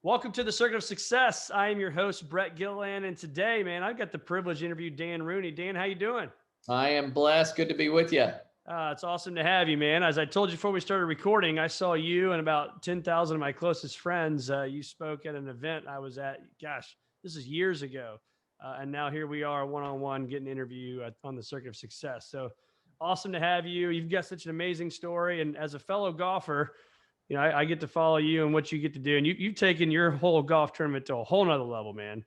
Welcome to the Circuit of Success. I am your host, Brett Gilliland, and today, man, I've got the privilege to interview Dan Rooney. Dan, how you doing? I am blessed. Good to be with you. It's awesome to have you, man. As I told you before we started recording, I saw you and about 10,000 of my closest friends. You spoke at an event I was at. Gosh, this is years ago. And now here we are one-on-one getting an interview on the Circuit of Success. So awesome to have you. You've got such an amazing story. And as a fellow golfer, I get to follow you and what you get to do. And you've taken your whole golf tournament to a whole nother level, man.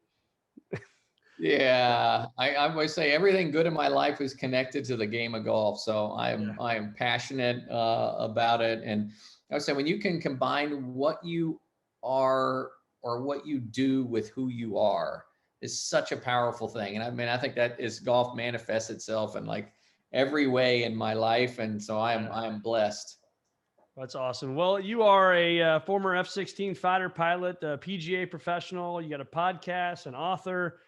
Yeah, I always say everything good in my life is connected to the game of golf. So I am passionate about it. And I would say when you can combine what you are or what you do with who you are is such a powerful thing. And I mean, I think that is golf manifests itself in like every way in my life. And so I am blessed. That's awesome. Well, you are a former F-16 fighter pilot, a PGA professional. You got a podcast, an author,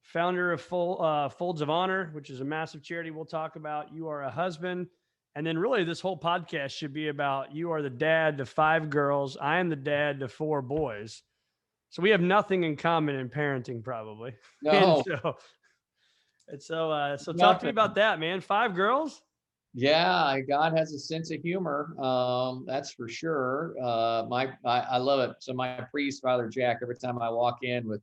founder of Folds of Honor, which is a massive charity we'll talk about. You are a husband. And then really this whole podcast should be about you are the dad to 5 girls. I am the dad to 4 boys. So we have nothing in common in parenting probably. And No, so talk to me nothing. about that, man. 5 girls? Yeah, God has a sense of humor. That's for sure. I love it. So my priest, Father Jack, every time I walk in with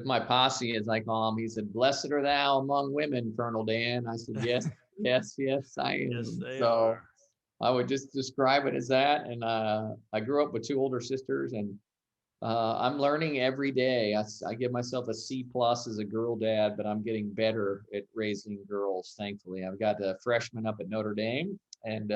my posse, as I call him, he said, "Blessed are thou among women, Colonel Dan." I said, "Yes, yes, yes, I Yes, am." they So are. I would just describe it as that. And I grew up with 2 older sisters, and I'm learning every day. I give myself a C plus as a girl dad, but I'm getting better at raising girls. Thankfully, I've got a freshman up at Notre Dame, and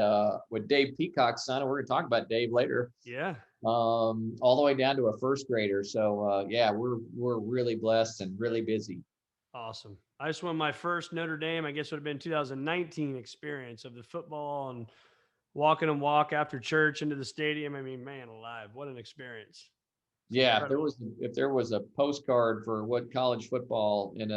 with Dave Peacock's son, and we're going to talk about Dave later. Yeah. All the way down to a first grader. So yeah, we're really blessed and really busy. Awesome. I just won my first Notre Dame, I guess would have been 2019 experience of the football and walking and walk after church into the stadium. I mean, man alive, what an experience. It's Yeah, incredible. if there was a postcard for what college football in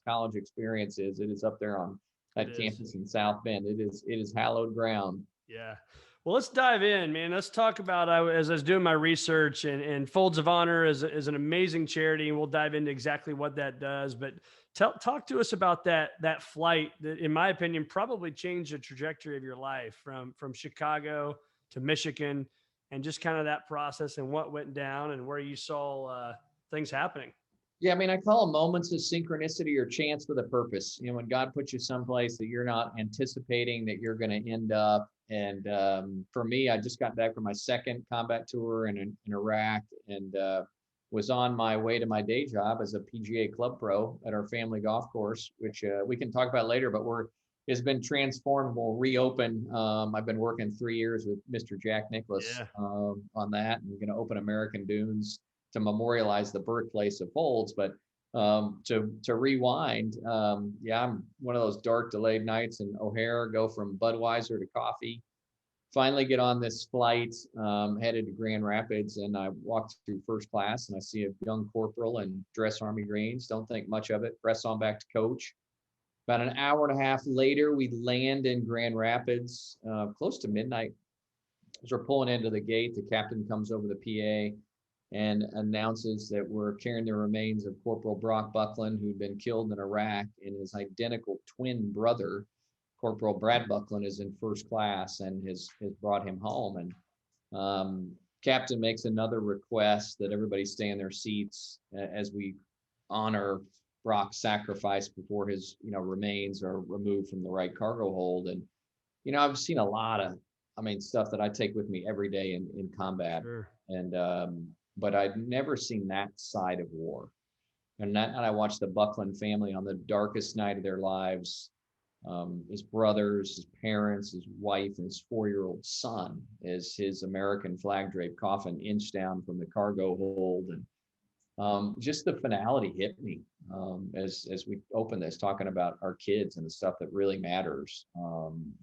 college experience is, it is up there on It that is. campus in South Bend. It is hallowed ground. Yeah. Well, let's dive in, man. Let's talk about as I was doing my research and Folds of Honor is an amazing charity, and we'll dive into exactly what that does. But talk to us about that flight that, in my opinion, probably changed the trajectory of your life from Chicago to Michigan, and just kind of that process and what went down and where you saw things happening. Yeah, I mean, I call them moments of synchronicity or chance with a purpose. You know, when God puts you someplace that you're not anticipating that you're going to end up. And for me, I just got back from my second combat tour in Iraq, and was on my way to my day job as a PGA club pro at our family golf course, which we can talk about later. But has been transformed. We'll reopen. I've been working 3 years with Mr. Jack Nicklaus Yeah. on that, and we're going to open American Dunes to memorialize the birthplace of Folds. But to rewind, yeah, I'm one of those dark delayed nights in O'Hare, go from Budweiser to coffee, finally get on this flight, headed to Grand Rapids, and I walked through first class, and I see a young corporal in dress army greens. Don't think much of it. Press on back to coach. About an hour and a half later, we land in Grand Rapids, close to midnight. As we're pulling into the gate, the captain comes over the PA and announces that we're carrying the remains of Corporal Brock Bucklin, who'd been killed in Iraq, and his identical twin brother, Corporal Brad Bucklin, is in first class and has brought him home. And captain makes another request that everybody stay in their seats as we honor Brock's sacrifice before his remains are removed from the right cargo hold. And I've seen a lot of, stuff that I take with me every day in combat, Sure. and but I'd never seen that side of war. And I watched the Bucklin family on the darkest night of their lives. His brothers, his parents, his wife, and his 4-year-old son, as his American flag draped coffin inched down from the cargo hold. And just the finality hit me as we opened this, talking about our kids and the stuff that really matters.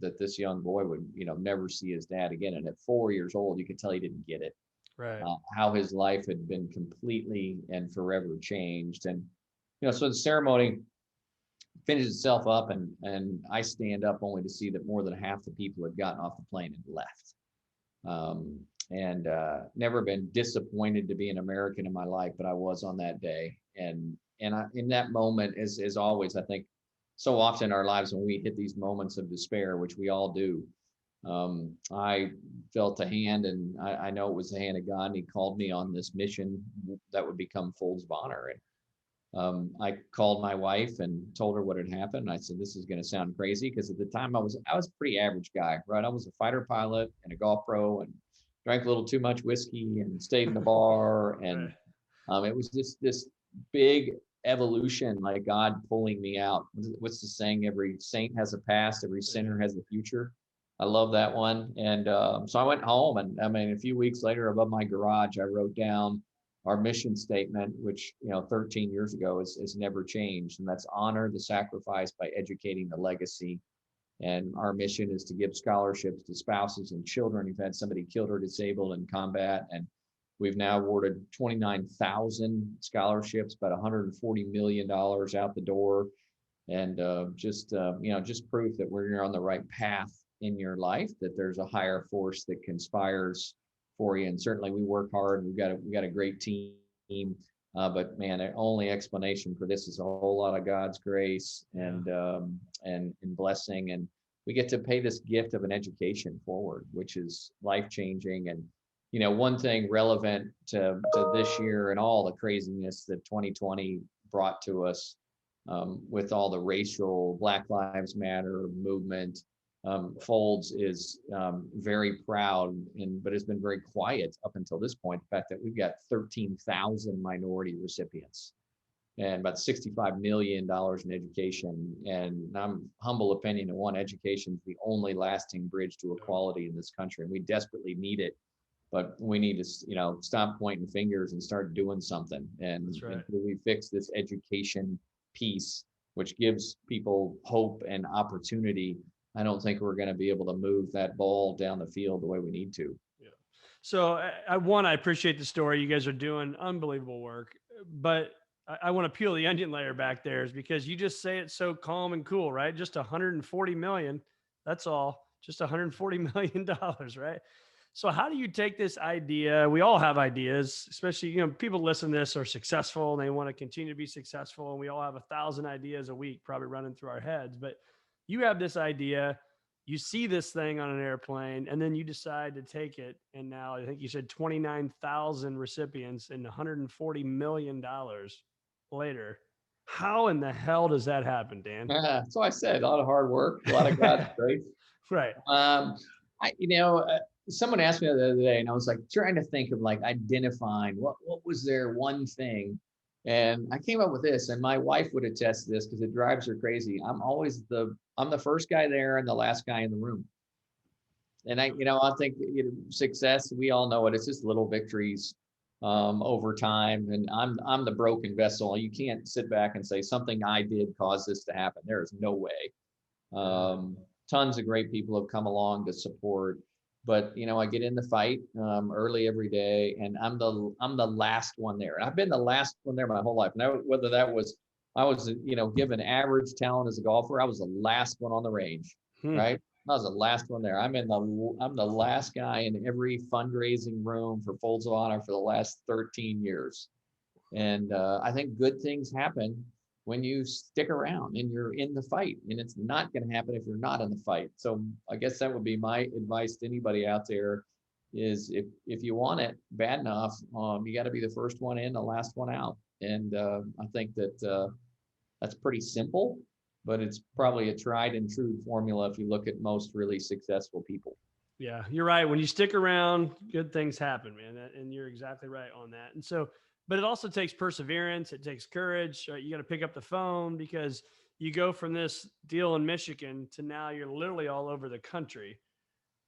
That this young boy would, never see his dad again. And at 4 years old, you could tell he didn't get it. Right. How his life had been completely and forever changed. And so the ceremony finishes itself up, and I stand up only to see that more than half the people had gotten off the plane and left. and never been disappointed to be an American in my life, but I was on that day. And in that moment, as always, I think so often in our lives when we hit these moments of despair, which we all do, I felt a hand, and I know it was the hand of God, and He called me on this mission that would become Folds of Honor. And I called my wife and told her what had happened. I said, "This is going to sound crazy," because at the time I was a pretty average guy, right? I was a fighter pilot and a golf pro, and drank a little too much whiskey and stayed in the bar, and it was just this big evolution, like God pulling me out. What's the saying? Every saint has a past, every sinner has a future. I love that one. And so I went home, and I mean, a few weeks later, above my garage, I wrote down our mission statement, which 13 years ago has never changed, and that's honor the sacrifice by educating the legacy. And our mission is to give scholarships to spouses and children who've had somebody killed or disabled in combat. And we've now awarded 29,000 scholarships, about $140 million out the door. And just proof that we're on the right path in your life, that there's a higher force that conspires for you. And certainly we work hard. We've got a great team. But man, the only explanation for this is a whole lot of God's grace and blessing. And we get to pay this gift of an education forward, which is life-changing. And one thing relevant to this year and all the craziness that 2020 brought to us, with all the racial Black Lives Matter movement, Folds is very proud, but has been very quiet up until this point. The fact that we've got 13,000 minority recipients and about $65 million in education. And I'm humble opinion of one, education is the only lasting bridge to equality in this country. And we desperately need it, but we need to, stop pointing fingers and start doing something. And until we fix this education piece, which gives people hope and opportunity, I don't think we're going to be able to move that ball down the field the way we need to. Yeah. So I appreciate the story. You guys are doing unbelievable work, but I want to peel the onion layer back there, is because you just say it so calm and cool, right? Just 140 million. That's all. Just 140 million dollars, right? So how do you take this idea? We all have ideas, especially, people listen to this are successful and they want to continue to be successful. And we all have 1,000 ideas a week probably running through our heads, but you have this idea, you see this thing on an airplane, and then you decide to take it. And now I think you said 29,000 recipients and $140 million later. How in the hell does that happen, Dan? So I said, a lot of hard work, a lot of God's grace. Right. Someone asked me the other day, and I was like trying to think of like identifying what was their one thing. And I came up with this, and my wife would attest to this because it drives her crazy. I'm the first guy there and the last guy in the room. And I think success, we all know it. It's just little victories over time. And I'm the broken vessel. You can't sit back and say something I did caused this to happen. There is no way. Tons of great people have come along to support. But I get in the fight early every day, and I'm the last one there. And I've been the last one there my whole life. Now, whether that was I was given average talent as a golfer, I was the last one on the range, right? I was the last one there. I'm the last guy in every fundraising room for Folds of Honor for the last 13 years. And I think good things happen when you stick around and you're in the fight, and it's not going to happen if you're not in the fight. So I guess that would be my advice to anybody out there, is if you want it bad enough, you got to be the first one in, the last one out. And I think that that's pretty simple, but it's probably a tried and true formula if you look at most really successful people. Yeah, you're right. When you stick around, good things happen, man. And you're exactly right on that. And so, but it also takes perseverance. It takes courage. Right? You got to pick up the phone, because you go from this deal in Michigan to now you're literally all over the country.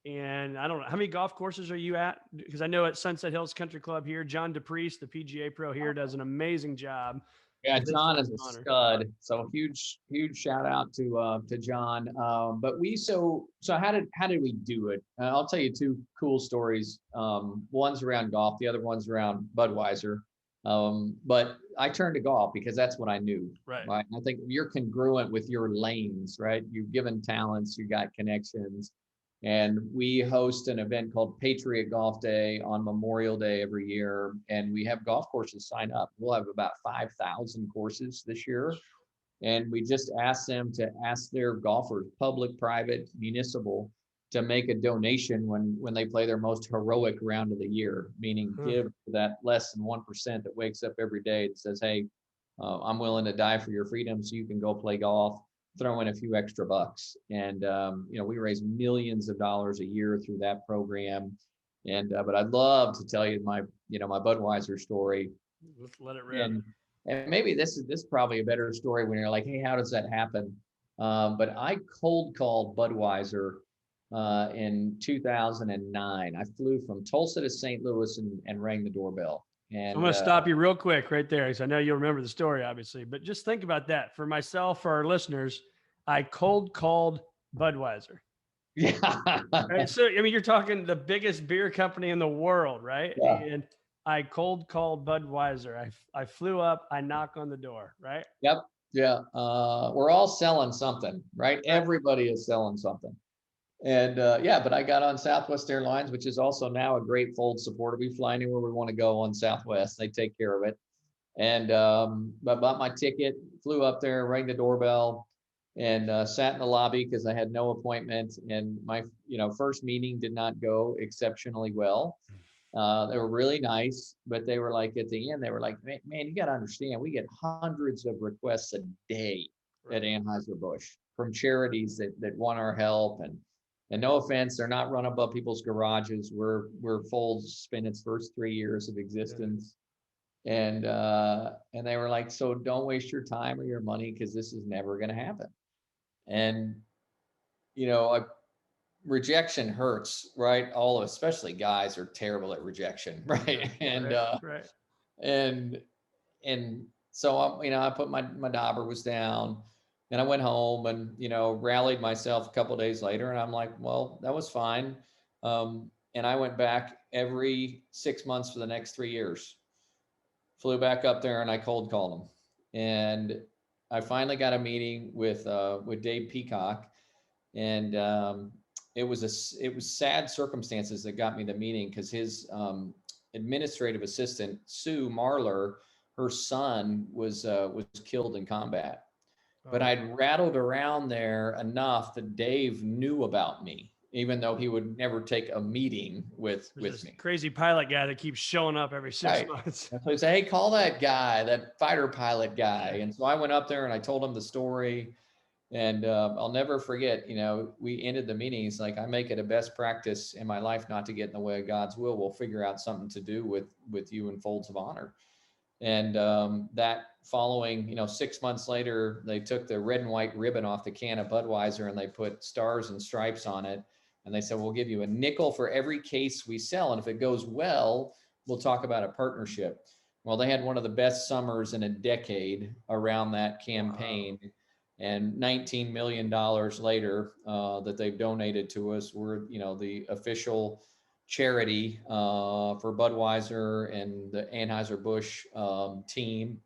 And I don't know, how many golf courses are you at? Because I know at Sunset Hills Country Club here, John DePriest, the PGA pro here, does an amazing job. Yeah, John is a stud. So huge shout out to John. But so how did we do it? I'll tell you two cool stories. One's around golf, the other one's around Budweiser. But I turned to golf because that's what I knew. Right. I think you're congruent with your lanes, right? You've given talents, you got connections. And we host an event called Patriot Golf Day on Memorial Day every year. And we have golf courses sign up. We'll have about 5,000 courses this year. And we just ask them to ask their golfers, public, private, municipal, to make a donation when they play their most heroic round of the year, meaning give to that less than 1% that wakes up every day and says, hey, I'm willing to die for your freedom so you can go play golf, throw in a few extra bucks. And, we raise millions of dollars a year through that program. And, but I'd love to tell you my Budweiser story. Let's let it rip. And maybe this is probably a better story when you're like, hey, how does that happen? But I cold called Budweiser in 2009. I flew from Tulsa to St. Louis and rang the doorbell. And I'm going to stop you real quick right there, because I know you'll remember the story, obviously. But just think about that. For myself, for our listeners, I cold called Budweiser. Yeah. Right? So, I mean, you're talking the biggest beer company in the world, right? Yeah. And I cold called Budweiser. I flew up, I knock on the door, right? Yep. Yeah. We're all selling something, right? Everybody is selling something. And but I got on Southwest Airlines, which is also now a great Fold supporter. We fly anywhere we want to go on Southwest. They take care of it. And I bought my ticket, flew up there, rang the doorbell, and sat in the lobby because I had no appointment. And my first meeting did not go exceptionally well. They were really nice, but they were like, at the end, they were like, man, you got to understand, we get hundreds of requests a day at Anheuser-Busch from charities that want our help. And no offense, they're not run above people's garages. We're Fold's spent its first 3 years of existence. And they were like, so don't waste your time or your money, because this is never going to happen. And rejection hurts, right? Especially guys are terrible at rejection, right? And so I put my dauber was down, and I went home and rallied myself a couple of days later, and I'm like, well, that was fine. And I went back every 6 months for the next 3 years. Flew back up there and I cold called them, and I finally got a meeting with Dave Peacock, and it was sad circumstances that got me the meeting, because his administrative assistant, Sue Marler, her son was killed in combat. But I'd rattled around there enough that Dave knew about me, even though he would never take a meeting with me. Crazy pilot guy that keeps showing up every 6 months. And so he said, hey, call that guy, that fighter pilot guy. And so I went up there and I told him the story. And I'll never forget, we ended the meeting. He's like, I make it a best practice in my life not to get in the way of God's will. We'll figure out something to do with you in Folds of Honor. And that following, 6 months later, they took the red and white ribbon off the can of Budweiser and they put stars and stripes on it. And they said, we'll give you a nickel for every case we sell. And if it goes well, we'll talk about a partnership. Well, they had one of the best summers in a decade around that campaign. Wow. And $19 million later that they've donated to us. We're, the official charity for Budweiser and the Anheuser-Busch team.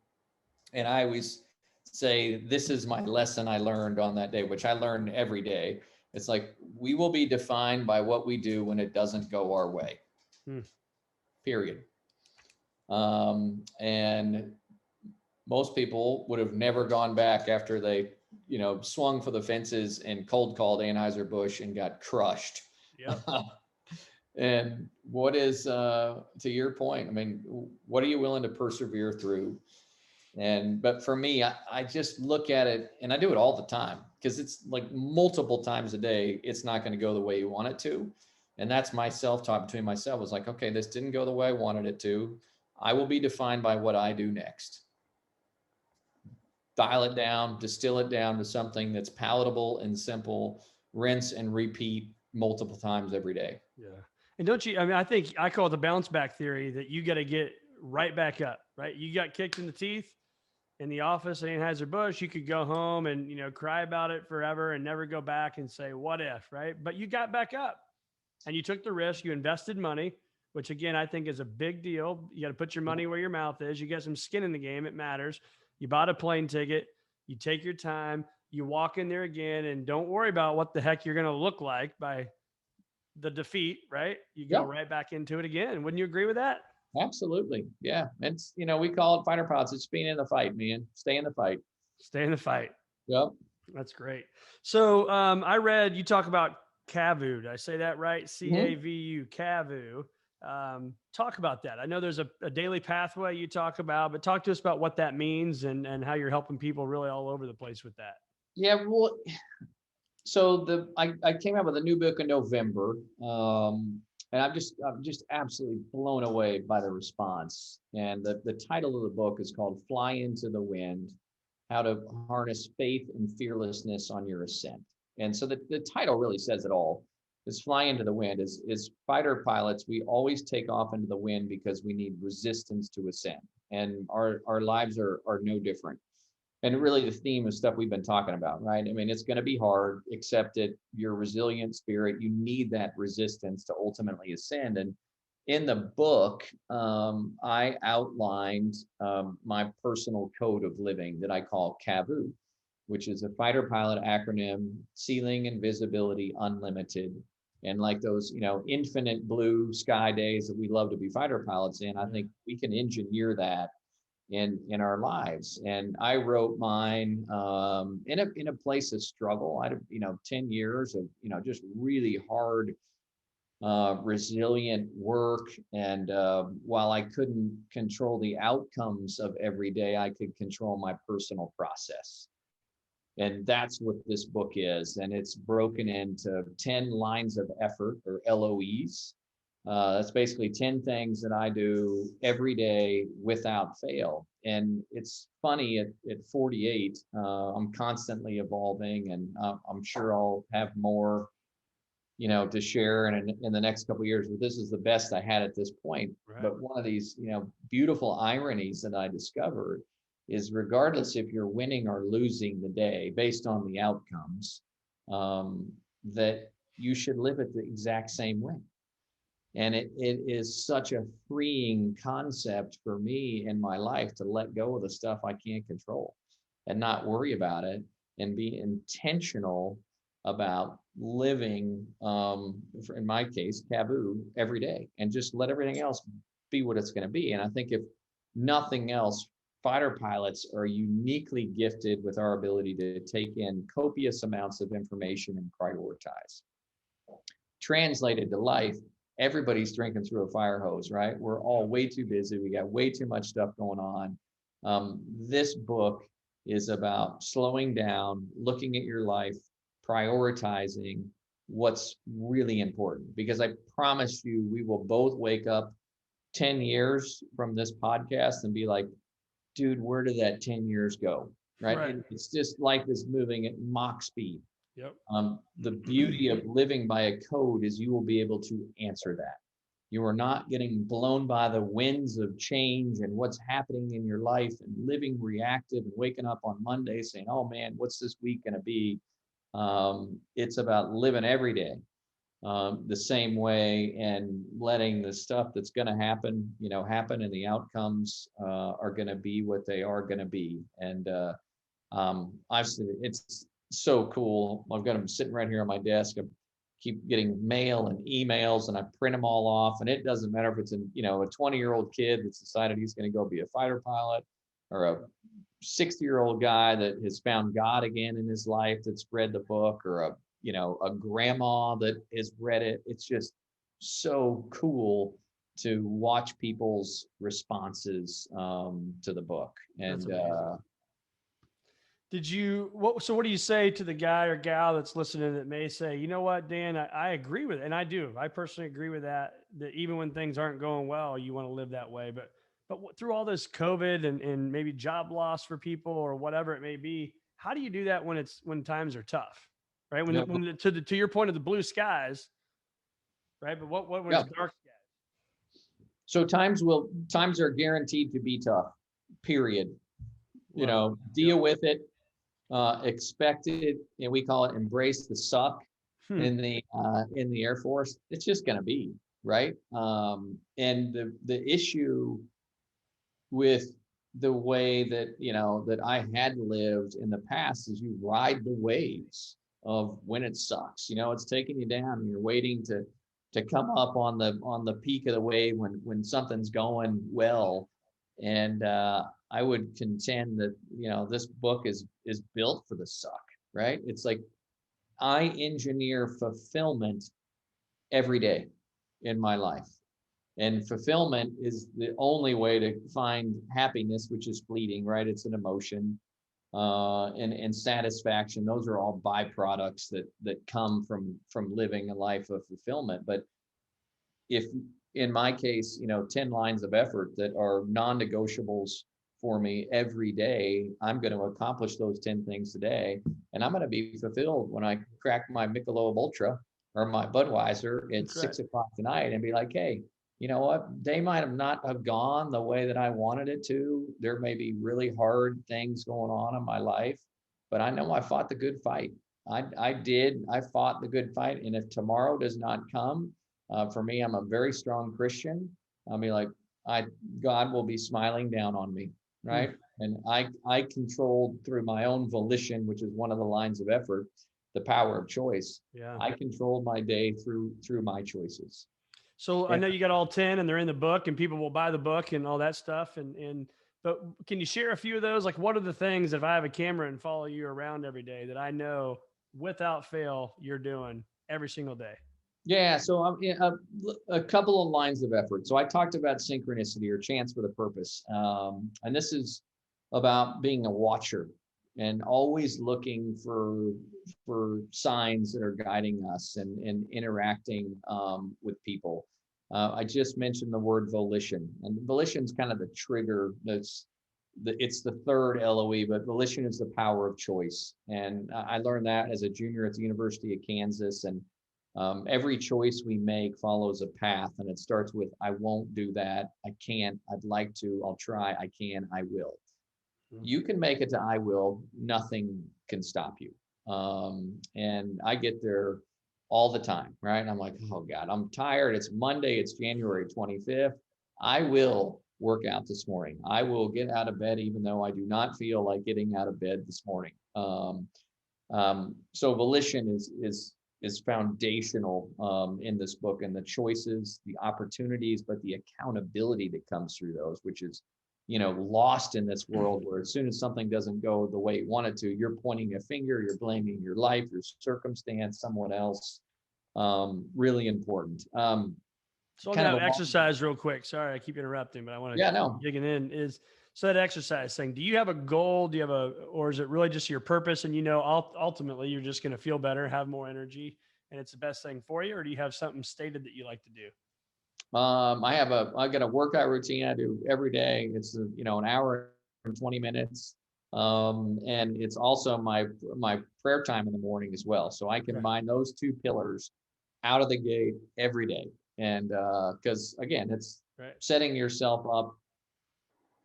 And I always say, this is my lesson I learned on that day, which I learned every day. It's like, we will be defined by what we do when it doesn't go our way. Period. And most people would have never gone back after they, swung for the fences and cold called Anheuser-Busch and got crushed. Yep. And what is, to your point, I mean, what are you willing to persevere through? But for me, I just look at it, and I do it all the time, because it's like multiple times a day, it's not going to go the way you want it to. And that's my self-talk between myself. Was like, okay, this didn't go the way I wanted it to. I will be defined by what I do next. Dial it down, distill it down to something that's palatable and simple, rinse and repeat multiple times every day. Yeah. And don't you, I think I call it the bounce back theory, that you got to get right back up, right? You got kicked in the teeth in the office at Anheuser-Busch. You could go home and, cry about it forever and never go back and say, what if, right? But you got back up and you took the risk. You invested money, which again, I think is a big deal. You got to put your money where your mouth is. You got some skin in the game. It matters. You bought a plane ticket. You take your time. You walk in there again, and don't worry about what the heck you're going to look like by the defeat, right? You go Yeah, right back into it again. Wouldn't you agree with that? absolutely. Yeah. It's, we call it fighter pilots. It's being in the fight, man. Stay in the fight. Stay in the fight. Yep. That's great. So I read you talk about CAVU. Did I say that right? Mhm. CAVU, CAVU. Talk about that. I know there's a daily pathway you talk about, but talk to us about what that means and how you're helping people really all over the place with that. Yeah. Well, so I came out with a new book in November, and I'm just absolutely blown away by the response. And the title of the book is called "Fly into the Wind: How to Harness Faith and Fearlessness on Your Ascent." And so the title really says it all. Is "Fly into the Wind" is fighter pilots. We always take off into the wind because we need resistance to ascend, and our lives are no different. And really the theme of stuff we've been talking about, right? I mean, it's going to be hard, accept it. Your resilient spirit, you need that resistance to ultimately ascend. And in the book, I outlined my personal code of living that I call CAVU, which is a fighter pilot acronym: ceiling and visibility unlimited. And like those, infinite blue sky days that we love to be fighter pilots in, I think we can engineer that in our lives. And I wrote mine in a place of struggle. I had 10 years of just really hard resilient work. And while I couldn't control the outcomes of every day, I could control my personal process. And that's what this book is. And it's broken into 10 lines of effort, or LOEs. That's basically 10 things that I do every day without fail. And it's funny, at 48, I'm constantly evolving, and I'm sure I'll have more, to share in the next couple of years. But this is the best I had at this point. Right. But one of these, beautiful ironies that I discovered is, regardless if you're winning or losing the day based on the outcomes, that you should live it the exact same way. And it is such a freeing concept for me in my life to let go of the stuff I can't control and not worry about it, and be intentional about living, in my case, CAVU every day, and just let everything else be what it's going to be. And I think, if nothing else, fighter pilots are uniquely gifted with our ability to take in copious amounts of information and prioritize. Translated to life, everybody's drinking through a fire hose, right? We're all way too busy. We got way too much stuff going on. This book is about slowing down, looking at your life, prioritizing what's really important. Because I promise you, we will both wake up 10 years from this podcast and be like, dude, where did that 10 years go? Right. Right. It's just, life is moving at Mach speed. Yep. The beauty of living by a code is you will be able to answer that. You are not getting blown by the winds of change and what's happening in your life, and living reactive and waking up on Monday saying, oh man, what's this week going to be? It's about living every day the same way, and letting the stuff that's going to happen, happen, and the outcomes are going to be what they are going to be. And I've seen it. It's so cool. I've got them sitting right here on my desk. I keep getting mail and emails, and I print them all off. And it doesn't matter if it's a 20-year-old kid that's decided he's going to go be a fighter pilot, or a 60-year-old guy that has found God again in his life that's read the book, or a grandma that has read it. It's just so cool to watch people's responses to the book. That's And amazing. So what do you say to the guy or gal that's listening that may say, you know what, Dan, I agree with it. And I personally agree with that even when things aren't going well, you want to live that way. But through all this COVID and maybe job loss for people or whatever it may be, how do you do that when times are tough, right? yeah, To your point of the blue skies, right? But what when yeah. it's dark skies? So times are guaranteed to be tough, period. Love it. Deal with it, expect it, and we call it embrace the suck Hmm. in the Air Force. It's just going to be, right. And the issue with the way that I had lived in the past is, you ride the waves of when it sucks. It's taking you down, and you're waiting to to come up on the peak of the wave when something's going well. And I would contend that, this book is built for the suck, right? It's like I engineer fulfillment every day in my life. And fulfillment is the only way to find happiness, which is fleeting, right? It's an emotion. And satisfaction. Those are all byproducts that come from living a life of fulfillment. But if in my case, 10 lines of effort that are non-negotiables for me every day, I'm going to accomplish those 10 things today. And I'm going to be fulfilled when I crack my Michelob Ultra or my Budweiser at That's right. 6 o'clock tonight and be like, hey, you know what? They might have not have gone the way that I wanted it to. There may be really hard things going on in my life, but I know I fought the good fight. I fought the good fight. And if tomorrow does not come, for me, I'm a very strong Christian. I'll be like, God will be smiling down on me, Hmm. right? And I controlled through my own volition, which is one of the lines of effort, the power of choice. Yeah. I controlled my day through my choices. So I And know you got all 10 and they're in the book and people will buy the book and all that stuff. But can you share a few of those? Like, what are the things, if I have a camera and follow you around every day, that I know without fail you're doing every single day? yeah, so a couple of lines of effort. So I talked about synchronicity or chance with a purpose. And this is about being a watcher and always looking for signs that are guiding us and interacting with people. I just mentioned the word volition, and volition is kind of the trigger. It's the third LOE, but volition is the power of choice. And I learned that as a junior at the University of Kansas. And every choice we make follows a path, and it starts with I won't do that, I can't, I'd like to, I'll try, I can, I will. Mm. You can make it to I will, nothing can stop you. And I get there all the time, right? And I'm like, oh God, I'm tired. It's Monday, it's January 25th. I will work out this morning. I will get out of bed, even though I do not feel like getting out of bed this morning. So volition is foundational in this book, and the choices, the opportunities, but the accountability that comes through those, which is lost in this world where as soon as something doesn't go the way you want it to, you're pointing a finger, you're blaming your life, your circumstance, someone else. Really important. So on Kind of that along. exercise, real quick. Sorry, I keep interrupting, but I want to Yeah, keep no. digging in. Is so that exercise thing. Do you have a goal? Do you have or is it really just your purpose? And ultimately, you're just going to feel better, have more energy, and it's the best thing for you. Or do you have something stated that you like to do? I got a workout routine I do every day. It's an hour and 20 minutes. And it's also my prayer time in the morning as well. So I Okay. combine those two pillars out of the gate every day. And because again, it's Right. setting yourself up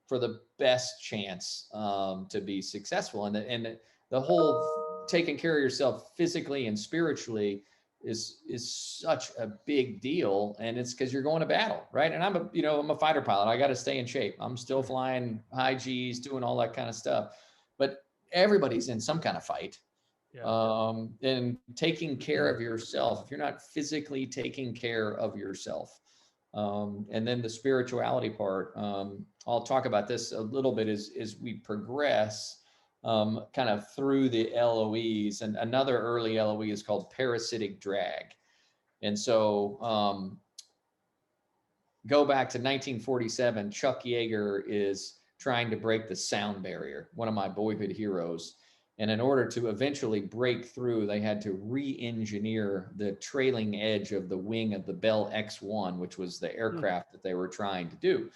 for the best chance to be successful. And the whole taking care of yourself physically and spiritually is such a big deal, and it's because you're going to battle, right? And I'm a fighter pilot. I got to stay in shape. I'm still flying high G's, doing all that kind of stuff, but everybody's in some kind of fight. Yeah. And taking care of yourself, if you're not physically taking care of yourself, and then the spirituality part, I'll talk about this a little bit as we progress kind of through the LOEs. And another early LOE is called parasitic drag. And so go back to 1947, Chuck Yeager is trying to break the sound barrier, one of my boyhood heroes. And in order to eventually break through, they had to re-engineer the trailing edge of the wing of the Bell X-1, which was the Hmm. aircraft that they were trying to do.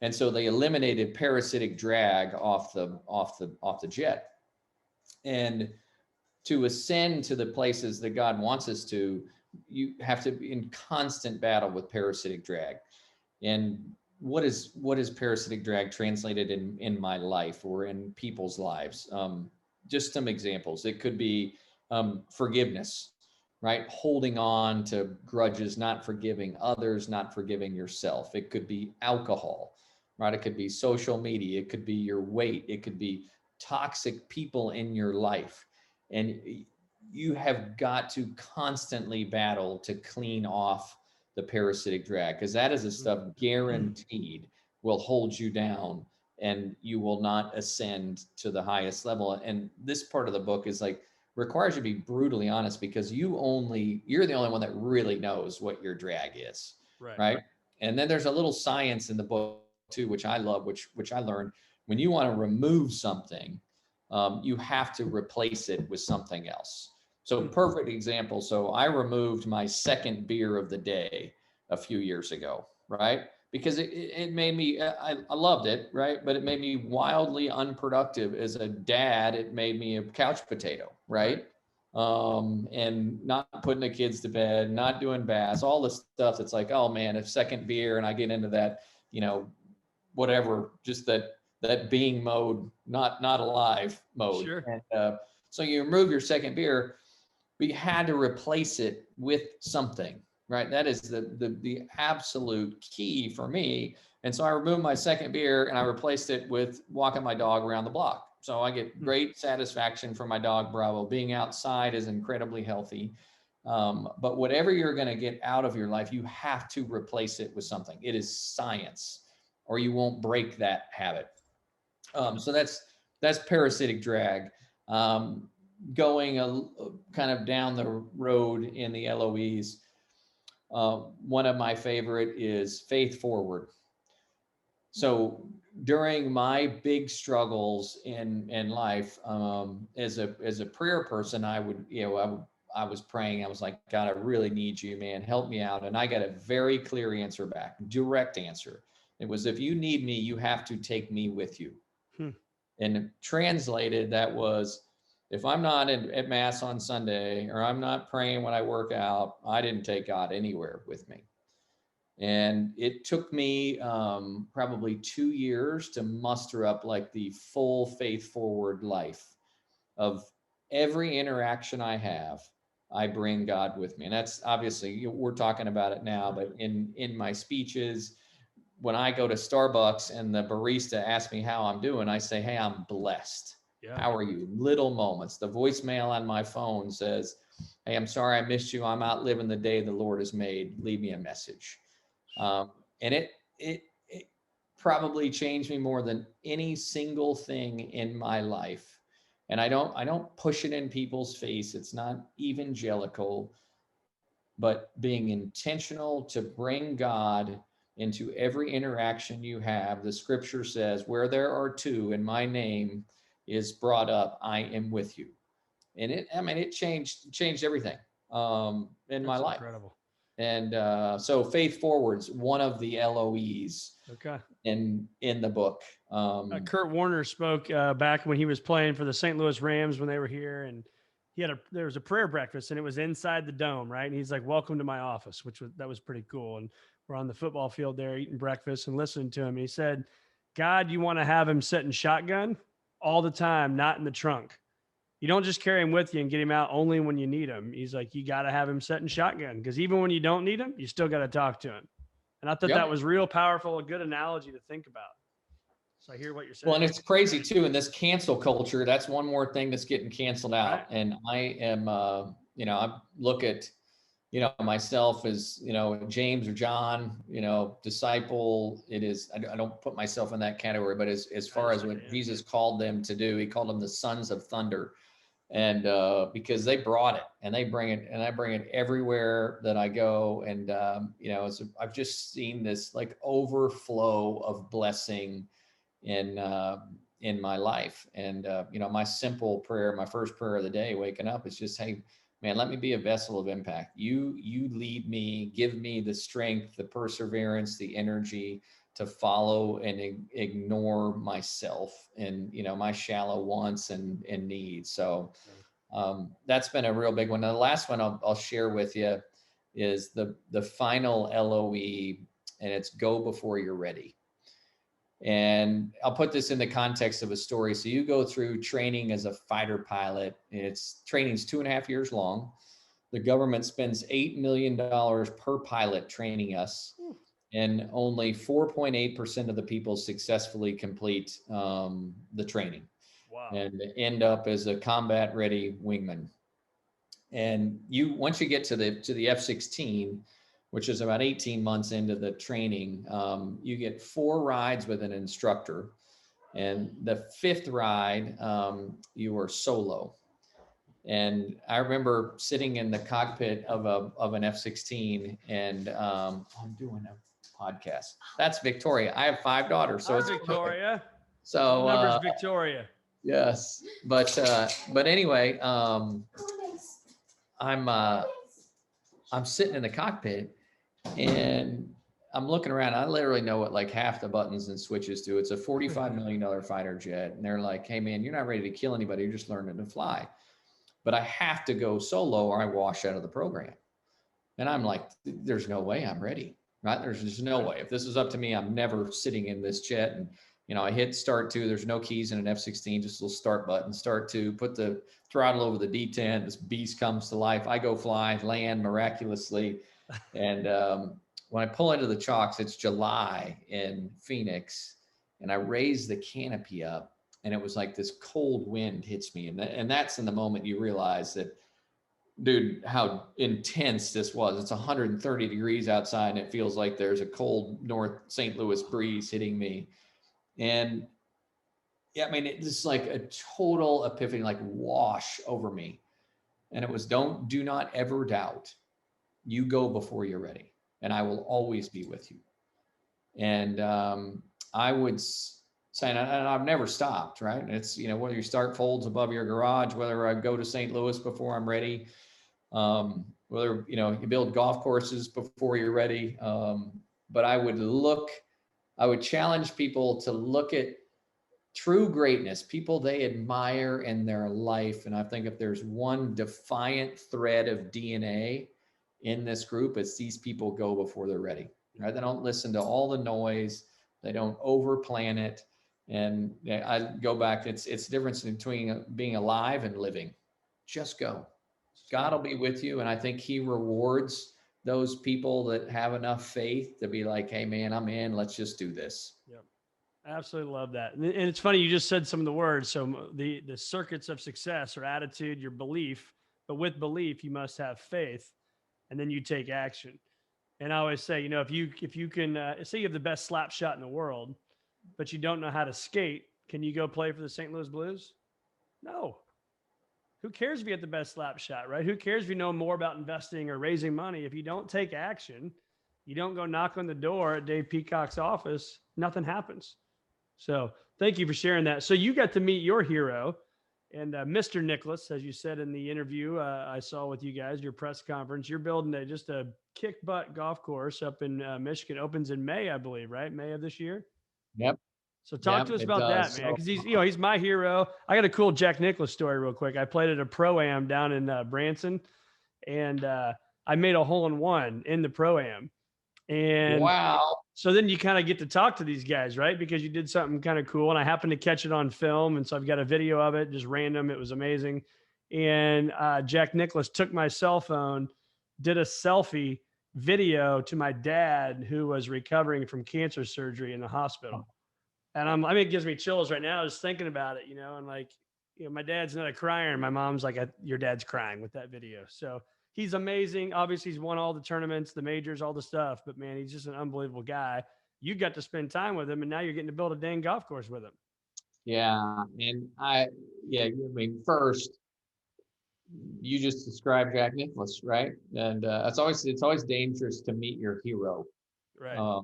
And so they eliminated parasitic drag off the jet. And to ascend to the places that God wants us to, you have to be in constant battle with parasitic drag. And what is parasitic drag translated in my life or in people's lives? Just some examples. It could be forgiveness, right? Holding on to grudges, not forgiving others, not forgiving yourself. It could be alcohol, right? It could be social media. It could be your weight. It could be toxic people in your life. And you have got to constantly battle to clean off the parasitic drag, because that is the stuff guaranteed will hold you down and you will not ascend to the highest level. And this part of the book is like requires you to be brutally honest, because you're the only one that really knows what your drag is. Right. And then there's a little science in the book too, which I love, which I learned. When you want to remove something, you have to replace it with something else. So perfect example. So I removed my second beer of the day a few years ago, right? Because it made me, I loved it, right? But it made me wildly unproductive as a dad. It made me a couch potato, right? And not putting the kids to bed, not doing baths, all the stuff that's like, oh man, if second beer and I get into that, whatever, just that being mode, not alive mode. Sure. And so you remove your second beer, but you had to replace it with something, right? That is the absolute key for me. And so I removed my second beer and I replaced it with walking my dog around the block. So I get great satisfaction from my dog, Bravo. Being outside is incredibly healthy. But whatever you're going to get out of your life, you have to replace it with something. It is science, or you won't break that habit. So that's parasitic drag. Going kind of down the road in the LOEs, one of my favorite is faith forward. So during my big struggles in life, as a prayer person, I was praying. I was like, God, I really need you, man. Help me out. And I got a very clear answer back, direct answer. It was, if you need me, you have to take me with you. And translated, that was, if I'm not at mass on Sunday, or I'm not praying when I work out, I didn't take God anywhere with me. And it took me probably 2 years to muster up like the full faith forward life of every interaction I have, I bring God with me. And that's obviously, we're talking about it now, but in my speeches, when I go to Starbucks and the barista asks me how I'm doing, I say, hey, I'm blessed. Yeah. How are you? Little moments. The voicemail on my phone says, hey, I'm sorry I missed you. I'm out living the day the Lord has made. Leave me a message. And it probably changed me more than any single thing in my life. And I don't push it in people's face. It's not evangelical, but being intentional to bring God into every interaction you have. The scripture says, where there are two in my name is brought up, I am with you. And it changed everything in my life. Incredible. And so faith forward's one of the LOEs. Okay. In the book. Kurt Warner spoke back when he was playing for the St. Louis Rams when they were here, and there was a prayer breakfast, and it was inside the dome, right? And he's like, welcome to my office, that was pretty cool. And we're on the football field there eating breakfast and listening to him. He said, God, you want to have him sitting shotgun all the time, not in the trunk. You don't just carry him with you and get him out only when you need him. He's like, you got to have him setting shotgun, because even when you don't need him, you still got to talk to him. And I thought that was real powerful, a good analogy to think about. So I hear what you're saying. Well, and it's crazy too, in this cancel culture, that's one more thing that's getting canceled out. Right. And I am, I look at, myself as, James or John, disciple. It is, I don't put myself in that category, but as far as what Jesus called them to do, he called them the sons of thunder. And because they brought it, and they bring it, and I bring it everywhere that I go. And, I've just seen this like overflow of blessing in my life. And, my simple prayer, my first prayer of the day, waking up, is just, hey, man, let me be a vessel of impact. You lead me, give me the strength, the perseverance, the energy to follow and ignore myself and, my shallow wants and needs. So that's been a real big one. Now, the last one I'll share with you is the final LOE, and it's go before you're ready. And I'll put this in the context of a story. So you go through training as a fighter pilot. Training's 2.5 years long. The government spends $8 million per pilot training us. And only 4.8% of the people successfully complete the training. Wow. And end up as a combat ready wingman. And once you get to the F-16, which is about 18 months into the training, you get 4 rides with an instructor. And the 5th ride, you are solo. And I remember sitting in the cockpit of an F-16, and I'm doing a podcast. That's Victoria. I have 5 daughters, so Hi, it's Victoria. so What number is Victoria? yes, but anyway, I'm sitting in the cockpit, and I'm looking around. I literally know what like half the buttons and switches do. It's a $45 million fighter jet, and they're like, "Hey man, you're not ready to kill anybody. You're just learning to fly." But I have to go solo, or I wash out of the program. And I'm like, "There's no way I'm ready, right? There's just no way. If this is up to me, I'm never sitting in this jet." And I hit start 2. There's no keys in an F-16, just a little start button. Start 2. Put the throttle over the D10. This beast comes to life. I go fly, land miraculously, and when I pull into the chocks, it's July in Phoenix, and I raise the canopy up, and it was like this cold wind hits me, and that's in the moment you realize that, dude, how intense this was. It's 130 degrees outside, and it feels like there's a cold North St. Louis breeze hitting me. And yeah, I mean, it's just like a total epiphany, like wash over me. And it was, do not ever doubt. You go before you're ready, and I will always be with you. And I would say, and I've never stopped, right? It's, whether you start folds above your garage, whether I go to St. Louis before I'm ready, whether, you build golf courses before you're ready. But I would challenge people to look at true greatness, people they admire in their life. And I think if there's one defiant thread of DNA in this group, it's these people go before they're ready, right? They don't listen to all the noise. They don't overplan it. And I go back, it's the difference between being alive and living. Just go. God will be with you. And I think he rewards those people that have enough faith to be like, "Hey man, I'm in, let's just do this." Yep. Absolutely love that. And it's funny, you just said some of the words. So the circuits of success are attitude, your belief, but with belief, you must have faith, and then you take action. And I always say, if you can say you have the best slap shot in the world, but you don't know how to skate, can you go play for the St. Louis Blues? No. Who cares if you get the best slap shot, right? Who cares if you know more about investing or raising money? If you don't take action, you don't go knock on the door at Dave Peacock's office, nothing happens. So thank you for sharing that. So you got to meet your hero, and Mr. Nicholas, as you said in the interview I saw with you guys, your press conference. You're building just a kick butt golf course up in Michigan. Opens in May, I believe, right? May of this year. Yep. So talk to us It about does. that, man, because he's my hero. I got a cool Jack Nicklaus story real quick. I played at a pro-am down in Branson, and I made a hole-in-one in the pro-am. And wow. so then you kind of get to talk to these guys, right? Because you did something kind of cool, and I happened to catch it on film, and so I've got a video of it, just random. It was amazing. And Jack Nicklaus took my cell phone, did a selfie video to my dad, who was recovering from cancer surgery in the hospital. And it gives me chills right now just thinking about it, and like, my dad's not a crier, and my mom's like, your dad's crying with that video. So he's amazing. Obviously, he's won all the tournaments, the majors, all the stuff, but man, he's just an unbelievable guy. You got to spend time with him, and now you're getting to build a dang golf course with him. Yeah. And I mean, first, you just described Jack Nicklaus, right? And it's always dangerous to meet your hero. Right.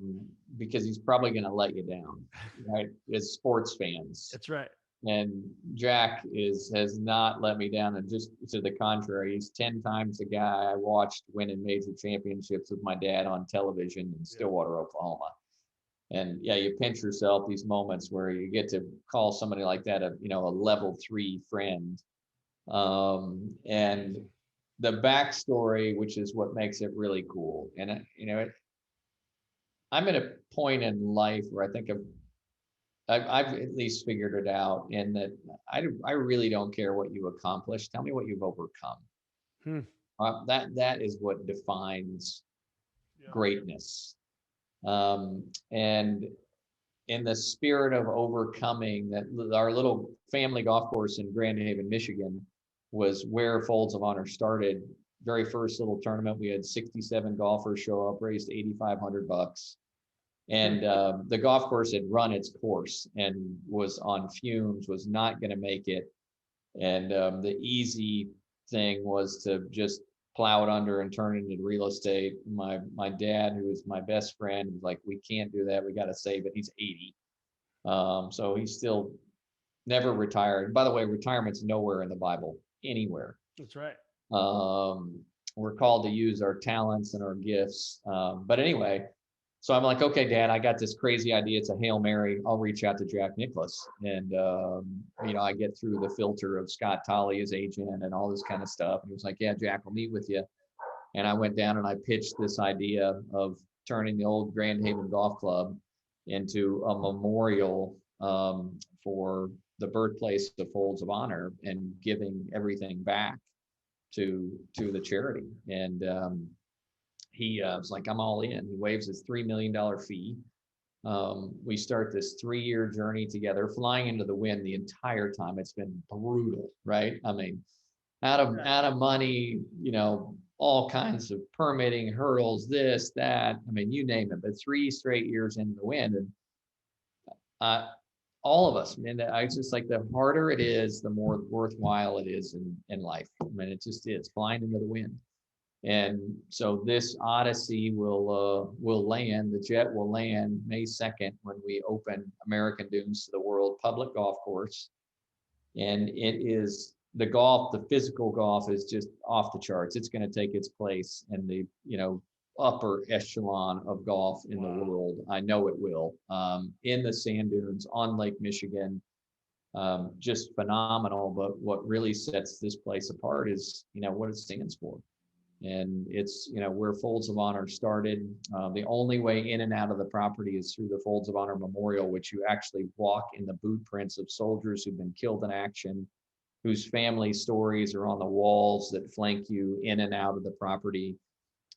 Because he's probably going to let you down, right? As sports fans. That's right. And Jack has not let me down, and just to the contrary, he's 10 times the guy I watched winning major championships with my dad on television in Stillwater, Oklahoma. And yeah, you pinch yourself these moments where you get to call somebody like that a level 3 friend. And the backstory, which is what makes it really cool. And I'm at a point in life where I think I've at least figured it out, in that I really don't care what you accomplish. Tell me what you've overcome. That is what defines greatness. And in the spirit of overcoming that, our little family golf course in Grand Haven, Michigan, was where Folds of Honor started. very first little tournament, we had 67 golfers show up, raised $8,500. And the golf course had run its course and was on fumes, was not going to make it. And the easy thing was to just plow it under and turn it into real estate. My dad, who was my best friend, was like, we can't do that. We got to save it. He's 80. So he's still never retired. By the way, retirement's nowhere in the Bible, anywhere. That's right. We're called to use our talents and our gifts. But anyway, so I'm like, okay, Dad, I got this crazy idea. It's a Hail Mary. I'll reach out to Jack Nicklaus. And, I get through the filter of Scott Tolley, his agent, and all this kind of stuff. And he was like, yeah, Jack, I'll meet with you. And I went down and I pitched this idea of turning the old Grand Haven Golf Club into a memorial for the birthplace of Folds of Honor and giving everything back to the charity. And he was like, I'm all in. He waives his $3 million fee. We start this 3-year journey together, flying into the wind the entire time. It's been brutal, right? I mean, out of money, all kinds of permitting hurdles, this, that, I mean, you name it, but 3 straight years into the wind. And all of us, man, I just like, the harder it is, the more worthwhile it is in life. I mean, it just is flying into the wind. And so this Odyssey will land, the jet will land May 2nd when we open American Dunes to the world public golf course. And it is the physical golf is just off the charts. It's going to take its place in the, upper echelon of golf in the world. I know it will. In the sand dunes on Lake Michigan, just phenomenal. But what really sets this place apart is, what it stands for. And it's, where Folds of Honor started. The only way in and out of the property is through the Folds of Honor Memorial, which you actually walk in the boot prints of soldiers who've been killed in action, whose family stories are on the walls that flank you in and out of the property.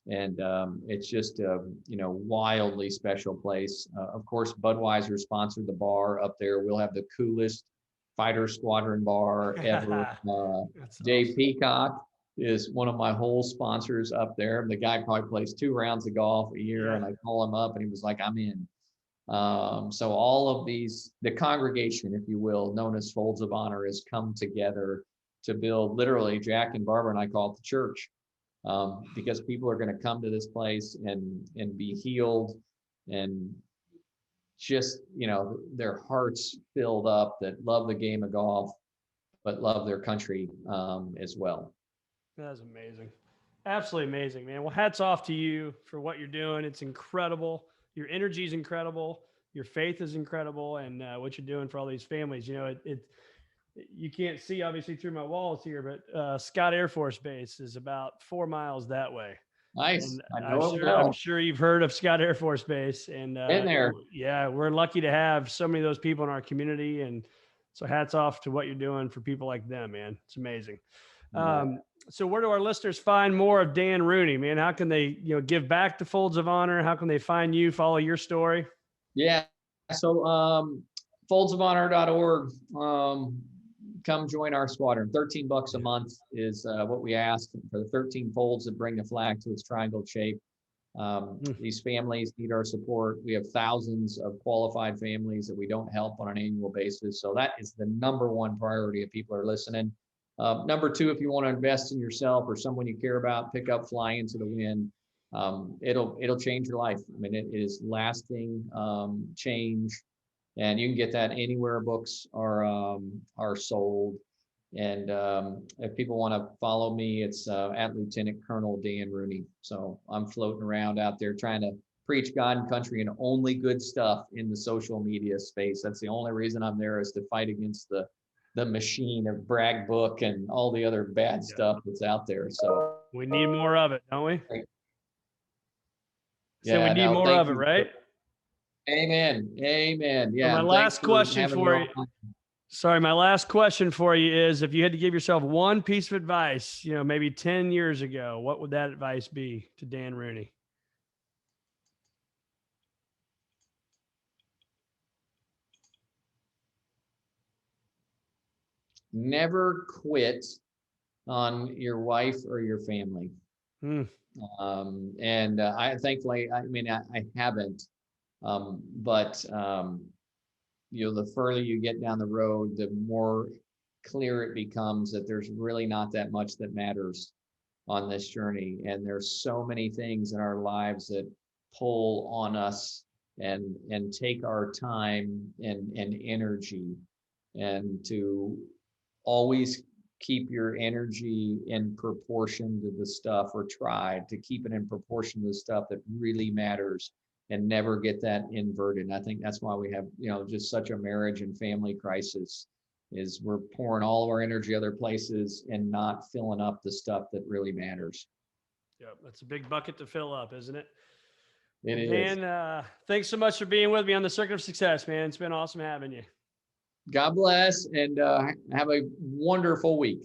And it's just a, wildly special place. Of course, Budweiser sponsored the bar up there. We'll have the coolest fighter squadron bar ever. Dave awesome. Peacock is one of my whole sponsors up there. The guy probably plays 2 rounds of golf a year, and I call him up and he was like, I'm in. So all of these, the congregation, if you will, known as Folds of Honor, has come together to build, literally, Jack and Barbara and I call it the church, because people are going to come to this place and be healed and just, their hearts filled up, that love the game of golf, but love their country as well. That's amazing. Absolutely amazing, man. Well, hats off to you for what you're doing. It's incredible. Your energy is incredible. Your faith is incredible. And what you're doing for all these families, you can't see obviously through my walls here, but Scott Air Force Base is about 4 miles that way. Nice. And I'm sure you've heard of Scott Air Force Base. And been there. Yeah, we're lucky to have so many of those people in our community. And so hats off to what you're doing for people like them, man. It's amazing. So where do our listeners find more of Dan Rooney, man? How can they, give back to Folds of Honor? How can they find you, follow your story? Yeah. So, foldsofhonor.org, come join our squadron. $13 a month is what we ask for the 13 folds that bring the flag to its triangle shape. These families need our support. We have thousands of qualified families that we don't help on an annual basis. So that is the number one priority if people are listening. Number 2, if you want to invest in yourself or someone you care about, pick up Fly Into the Wind. It'll change your life. I mean, it is lasting change, and you can get that anywhere books are sold. And if people want to follow me, it's at Lieutenant Colonel Dan Rooney. So I'm floating around out there trying to preach God and country and only good stuff in the social media space. That's the only reason I'm there, is to fight against the machine of brag book and all the other bad stuff that's out there. So we need more of it, don't we? Yeah, so we need more of it, right? Amen. Yeah. So my last question for you. Sorry, my last question for you is, if you had to give yourself one piece of advice, maybe 10 years ago, what would that advice be to Dan Rooney? Never quit on your wife or your family. Mm. And I thankfully, I mean, I haven't, but the further you get down the road, the more clear it becomes that there's really not that much that matters on this journey. And there's so many things in our lives that pull on us and take our time and energy, and to always keep your energy in proportion to the stuff, or try to keep it in proportion to the stuff that really matters, and never get that inverted. And I think that's why we have, just such a marriage and family crisis, is we're pouring all of our energy other places and not filling up the stuff that really matters. Yep, that's a big bucket to fill up, isn't it? It Well, is. Dan, thanks so much for being with me on the Circuit of Success, man. It's been awesome having you. God bless, and have a wonderful week.